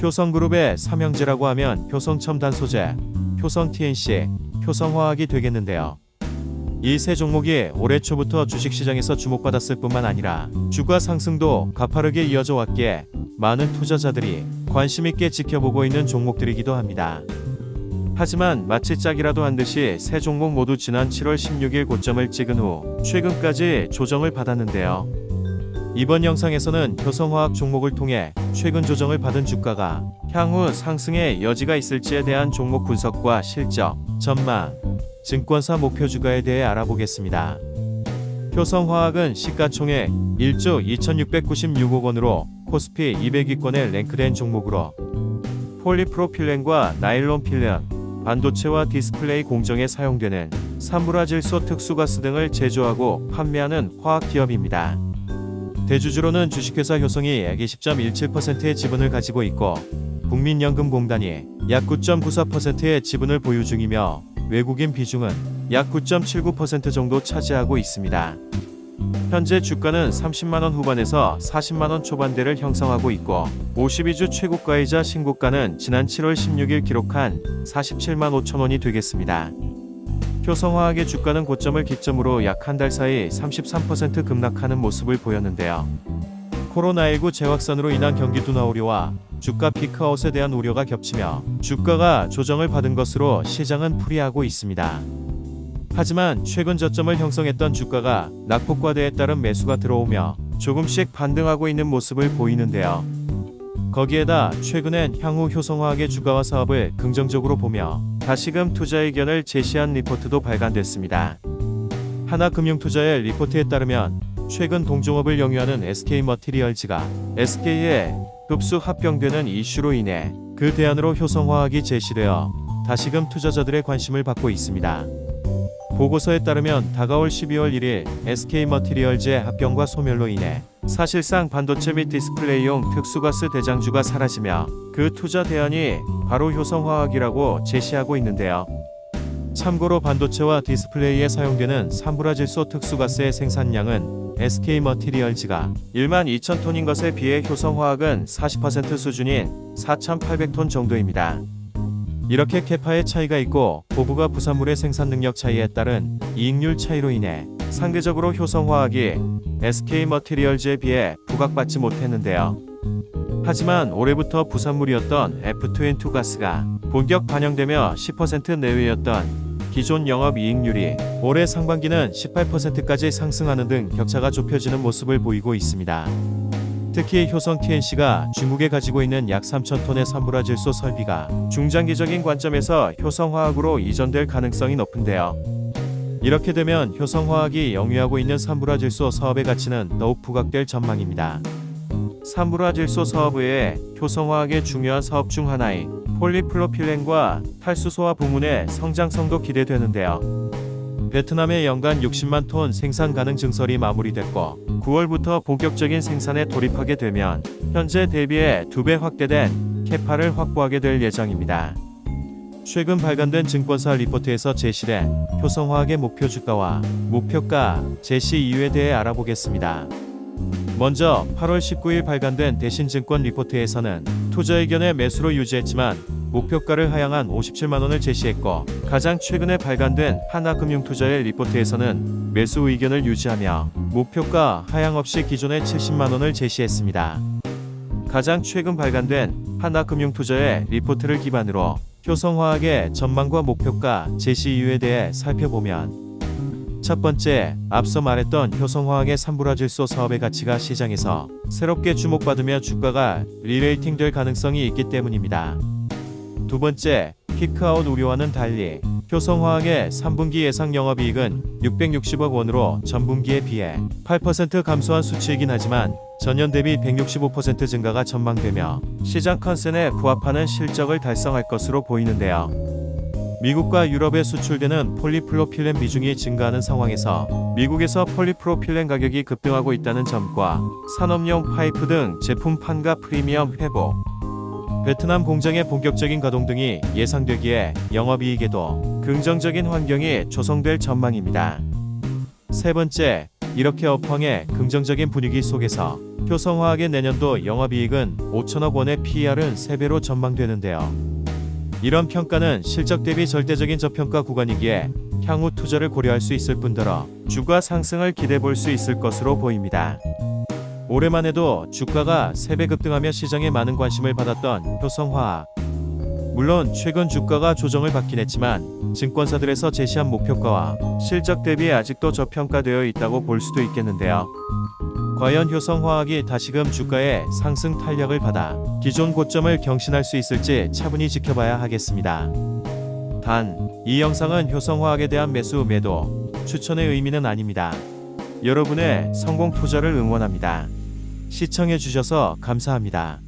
효성그룹의 삼형제라고 하면 효성첨단소재, 효성TNC, 효성화학이 되겠는데요. 이 세 종목이 올해 초부터 주식시장에서 주목받았을 뿐만 아니라 주가 상승도 가파르게 이어져 왔기에 많은 투자자들이 관심있게 지켜보고 있는 종목들이기도 합니다. 하지만 마치 짝이라도 한 듯이 세 종목 모두 지난 7월 16일 고점을 찍은 후 최근까지 조정을 받았는데요. 이번 영상에서는 효성화학 종목을 통해 최근 조정을 받은 주가가 향후 상승의 여지가 있을지에 대한 종목 분석과 실적, 전망, 증권사 목표 주가에 대해 알아보겠습니다. 효성화학은 시가총액 1조 2696억 원으로 코스피 200위권에 랭크된 종목으로 폴리프로필렌과 나일론 필름, 반도체와 디스플레이 공정에 사용되는 산불화질소 특수가스 등을 제조하고 판매하는 화학기업입니다. 대주주로는 주식회사 효성이 약 20.17%의 지분을 가지고 있고 국민연금공단이 약 9.94%의 지분을 보유 중이며 외국인 비중은 약 9.79% 정도 차지하고 있습니다. 현재 주가는 30만원 후반에서 40만원 초반대를 형성하고 있고 52주 최고가이자 신고가는 지난 7월 16일 기록한 47만 5천원이 되겠습니다. 효성화학의 주가는 고점을 기점으로 약 한 달 사이 33% 급락하는 모습을 보였는데요. 코로나19 재확산으로 인한 경기 둔화 우려와 주가 피크아웃에 대한 우려가 겹치며 주가가 조정을 받은 것으로 시장은 풀이하고 있습니다. 하지만 최근 저점을 형성했던 주가가 낙폭과대에 따른 매수가 들어오며 조금씩 반등하고 있는 모습을 보이는데요. 거기에다 최근엔 향후 효성화학의 주가와 사업을 긍정적으로 보며 다시금 투자 의견을 제시한 리포트도 발간됐습니다. 하나금융투자의 리포트에 따르면 최근 동종업을 영위하는 SK머티리얼즈가 SK에 흡수 합병되는 이슈로 인해 그 대안으로 효성화학이 제시되어 다시금 투자자들의 관심을 받고 있습니다. 보고서에 따르면 다가올 12월 1일 SK머티리얼즈의 합병과 소멸로 인해 사실상 반도체 및 디스플레이용 특수가스 대장주가 사라지며 그 투자 대안이 바로 효성화학이라고 제시하고 있는데요. 참고로 반도체와 디스플레이에 사용되는 산불화질소 특수가스의 생산량은 SK머티리얼즈가 1만 2천 톤인 것에 비해 효성화학은 40% 수준인 4,800톤 정도입니다. 이렇게 캐파의 차이가 있고 고부가 부산물의 생산 능력 차이에 따른 이익률 차이로 인해 상대적으로 효성화학이 SK머티리얼즈에 비해 부각받지 못했는데요. 하지만 올해부터 부산물이었던 F22 가스가 본격 반영되며 10% 내외였던 기존 영업이익률이 올해 상반기는 18%까지 상승하는 등 격차가 좁혀지는 모습을 보이고 있습니다. 특히 효성TNC가 중국에 가지고 있는 약 3,000톤의 산불화질소 설비가 중장기적인 관점에서 효성화학으로 이전될 가능성이 높은데요. 이렇게 되면 효성화학이 영위하고 있는 산불화질소 사업의 가치는 더욱 부각될 전망입니다. 산불화질소 사업 외에 효성화학의 중요한 사업 중 하나인 폴리프로필렌과 탈수소화 부문의 성장성도 기대되는데요. 베트남의 연간 60만 톤 생산 가능 증설이 마무리됐고 9월부터 본격적인 생산에 돌입하게 되면 현재 대비해 2배 확대된 캐파를 확보하게 될 예정입니다. 최근 발간된 증권사 리포트에서 제시된 효성화학의 목표 주가와 목표가 제시 이유에 대해 알아보겠습니다. 먼저 8월 19일 발간된 대신증권 리포트에서는 투자 의견의 매수로 유지했지만 목표가를 하향한 57만원을 제시했고 가장 최근에 발간된 하나금융투자의 리포트에서는 매수 의견을 유지하며 목표가 하향 없이 기존의 70만원을 제시했습니다. 가장 최근 발간된 하나금융투자의 리포트를 기반으로 효성화학의 전망과 목표가 제시 이유에 대해 살펴보면 첫 번째, 앞서 말했던 효성화학의 산불화질소 사업의 가치가 시장에서 새롭게 주목받으며 주가가 리레이팅 될 가능성이 있기 때문입니다. 두 번째, 피크아웃 우려와는 달리 효성화학의 3분기 예상 영업이익은 660억 원으로 전분기에 비해 8% 감소한 수치이긴 하지만 전년 대비 165% 증가가 전망되며 시장 컨센에 부합하는 실적을 달성할 것으로 보이는데요. 미국과 유럽에 수출되는 폴리프로필렌 비중이 증가하는 상황에서 미국에서 폴리프로필렌 가격이 급등하고 있다는 점과 산업용 파이프 등 제품 판가 프리미엄 회복, 베트남 공장의 본격적인 가동 등이 예상되기에 영업이익에도 긍정적인 환경이 조성될 전망입니다. 세 번째, 이렇게 업황의 긍정적인 분위기 속에서 효성화학의 내년도 영업이익은 5천억 원의 PER은 3배로 전망되는데요. 이런 평가는 실적 대비 절대적인 저평가 구간이기에 향후 투자를 고려할 수 있을 뿐더러 주가 상승을 기대해 볼 수 있을 것으로 보입니다. 올해만 해도 주가가 3배 급등하며 시장에 많은 관심을 받았던 효성화학. 물론 최근 주가가 조정을 받긴 했지만 증권사들에서 제시한 목표가와 실적 대비 아직도 저평가되어 있다고 볼 수도 있겠는데요. 과연 효성화학이 다시금 주가의 상승 탄력을 받아 기존 고점을 경신할 수 있을지 차분히 지켜봐야 하겠습니다. 단, 이 영상은 효성화학에 대한 매수 매도 추천의 의미는 아닙니다. 여러분의 성공 투자를 응원합니다. 시청해 주셔서 감사합니다.